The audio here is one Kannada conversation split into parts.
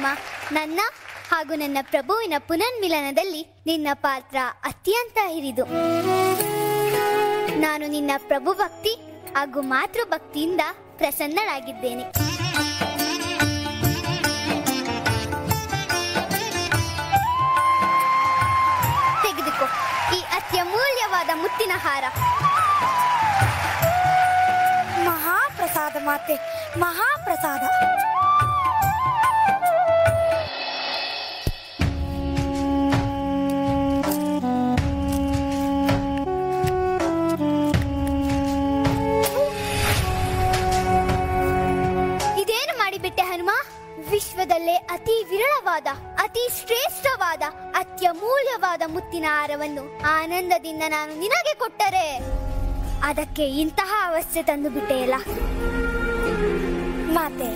ಹನುಮ, ನನ್ನ ಹಾಗೂ ನನ್ನ ಪ್ರಭುವಿನ ಪುನರ್ಮಿಲನದಲ್ಲಿ ನಿನ್ನ ಪಾತ್ರ ಅತ್ಯಂತ ಹಿರಿದು. ನಾನು ನಿನ್ನ ಪ್ರಭು ಭಕ್ತಿ ಹಾಗೂ ಮಾತೃಭಕ್ತಿಯಿಂದ ಪ್ರಸನ್ನಳಾಗಿದ್ದೇನೆ. ತೆಗೆದುಕೋ ಈ ಅತ್ಯಮೂಲ್ಯವಾದ ಮುತ್ತಿನ ಹಾರ. ಮಹಾಪ್ರಸಾದ ಮಾತೆ, ಮಹಾಪ್ರಸಾದ. ಇದೇನು ಮಾಡಿಬಿಟ್ಟೆ ಹನುಮ? ವಿಶ್ವದಲ್ಲೇ ಅತಿ ವಿರಳವಾದ, ಅತಿ ಶ್ರೇಷ್ಠವಾದ, ಅತ್ಯಮೂಲ್ಯವಾದ ಮುತ್ತಿನ ಹಾರವನ್ನು ಆನಂದದಿಂದ ನಾನು ನಿನಗೆ ಕೊಟ್ಟರೆ ಅದಕ್ಕೆ ಇಂತಹ ಅವಸ್ಥೆ ತಂದು ಬಿಟ್ಟೆಯಲ್ಲ. ಮಾತೆ,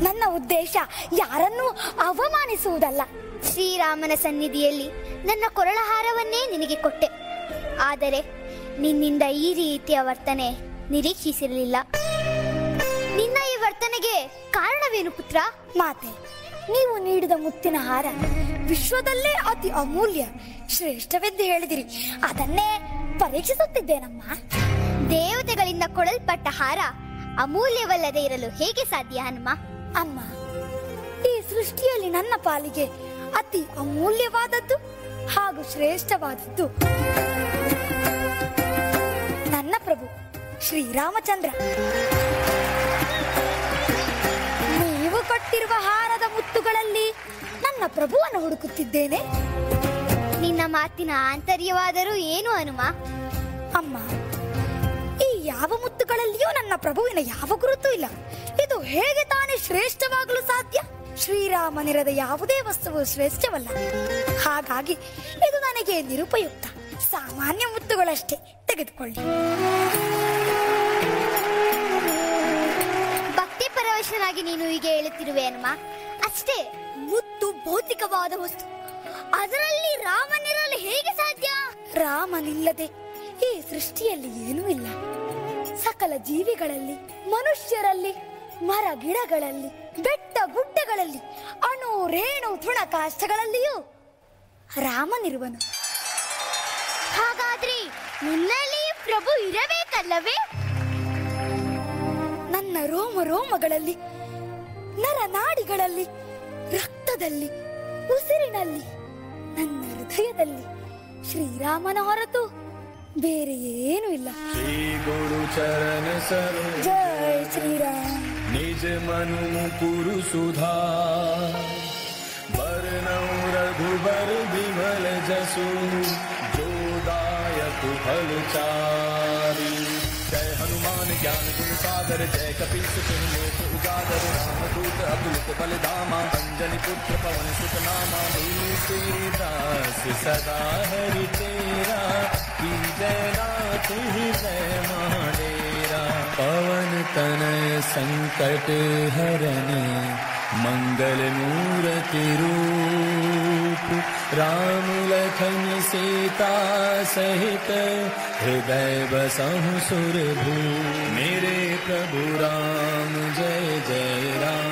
ನನ್ನ ಉದ್ದೇಶ ಯಾರನ್ನೂ ಅವಮಾನಿಸುವುದಲ್ಲ. ಶ್ರೀರಾಮನ ಸನ್ನಿಧಿಯಲ್ಲಿ ನನ್ನ ಕೊರಳಹಾರವನ್ನೇ ನಿನಗೆ ಕೊಟ್ಟೆ. ಆದರೆ ನಿನ್ನಿಂದ ಈ ರೀತಿಯ ವರ್ತನೆ ನಿರೀಕ್ಷಿಸಿರಲಿಲ್ಲ. ನಿನ್ನ ಈ ವರ್ತನೆಗೆ ಕಾರಣವೇನು ಪುತ್ರ? ಮಾತೆ, ನೀವು ನೀಡಿದ ಮುತ್ತಿನ ಹಾರ ವಿಶ್ವದಲ್ಲೇ ಅತಿ ಅಮೂಲ್ಯ, ಶ್ರೇಷ್ಠವೆಂದು ಹೇಳಿದಿರಿ. ಅದನ್ನೇ ಪರೀಕ್ಷಿಸುತ್ತಿದ್ದೇನಮ್ಮ. ದೇವತೆಗಳಿಂದ ಕೊಡಲ್ಪಟ್ಟ ಹಾರ ಅಮೂಲ್ಯವಲ್ಲದೆ ಇರಲು ಹೇಗೆ ಸಾಧ್ಯ ಹನುಮ? ಅಮ್ಮ, ಈ ಸೃಷ್ಟಿಯಲ್ಲಿ ನನ್ನ ಪಾಲಿಗೆ ಅತಿ ಅಮೂಲ್ಯವಾದದ್ದು ಹಾಗೂ ಶ್ರೇಷ್ಠವಾದದ್ದು ನನ್ನ ಪ್ರಭು ಶ್ರೀರಾಮಚಂದ್ರ. ನೀವು ಕೊಟ್ಟಿರುವ ಹಾರದ ಮುತ್ತುಗಳಲ್ಲಿ ನನ್ನ ಪ್ರಭುವನ್ನು ಹುಡುಕುತ್ತಿದ್ದೇನೆ. ನಿನ್ನ ಮಾತಿನ ಆಂತರ್ಯವಾದರೂ ಏನು ಹನುಮ? ಅಮ್ಮ, ಈ ಯಾವ ಮುತ್ತುಗಳಲ್ಲಿಯೂ ನನ್ನ ಪ್ರಭುವಿನ ಯಾವ ಗುರುತು ಇಲ್ಲ. ಇದು ಹೇಗೆ ತಾನೇ ಶ್ರೇಷ್ಠವಾಗಲು ಸಾಧ್ಯ? ಶ್ರೀರಾಮನಿರದ ಯಾವುದೇ ವಸ್ತುವು ಶ್ರೇಷ್ಠವಲ್ಲ. ಹಾಗಾಗಿ ಇದು ನನಗೆ ನಿರುಪಯುಕ್ತ. ಸಾಮಾನ್ಯ ಮುತ್ತುಗಳಷ್ಟೇ, ತೆಗೆದುಕೊಳ್ಳಿ. ಭಕ್ತಿ ಪರವಶನಾಗಿ ನೀನು ಹೀಗೆ ಹೇಳುತ್ತಿರುವೆ ಹನುಮ. ಅಷ್ಟೇ, ಮುತ್ತು ಭೌತಿಕವಾದ ವಸ್ತು, ಅದರಲ್ಲಿ ರಾಮನಿರಲು ಹೇಗೆ ಸಾಧ್ಯ? ರಾಮನಿಲ್ಲದೆ ಈ ಸೃಷ್ಟಿಯಲ್ಲಿ ಏನೂ ಇಲ್ಲ. ಸಕಲ ಜೀವಿಗಳಲ್ಲಿ, ಮನುಷ್ಯರಲ್ಲಿ, ಮರ ಗಿಡಗಳಲ್ಲಿ, ಬೆಟ್ಟ ಗುಡ್ಡಗಳಲ್ಲಿ, ಅಣು ರೇಣು ತೃಣಕಾಷ್ಟಗಳಲ್ಲಿಯೂ ರಾಮನಿರುವನು. ಹಾಗಾದ್ರೆ ನಿನ್ನಲ್ಲಿ ಪ್ರಭು ಇರಬೇಕಲ್ಲವೇ? ನನ್ನ ರೋಮ ರೋಮಗಳಲ್ಲಿ, ನರನಾಡಿಗಳಲ್ಲಿ, ರಕ್ತದಲ್ಲಿ, ಉಸಿರಿನಲ್ಲಿ, ನನ್ನ ಹೃದಯದಲ್ಲಿ ಶ್ರೀರಾಮನ ಹೊರತು ಬೇರೆ ಏನು ಇಲ್ಲ. ಶ್ರೀ ಗುರು ಚರಣ ಸರೋಜ ಜೈ ಶ್ರೀರಾಮ್. ನಿಜ ಮನು ಮುಕುರು ಸುಧಾ वर्णौ रघुबर विमल जसु जोदायक फलचारी। जय हनुमान ज्ञान गुण सागर जय कपीस तिन लोक उजागर रामदूत अतुलित बलधामा अंजनी पुत्र पवन सुत नामा तुलसीदास सदा हरि तेरा की जयनाथ हृदय महाडेरा। पवन तनय संकट हरने मंगल मूर्ति रूप राम लखन सीता सहित हृदय बसहु सुरभूप। मेरे प्रभु राम जय जय राम।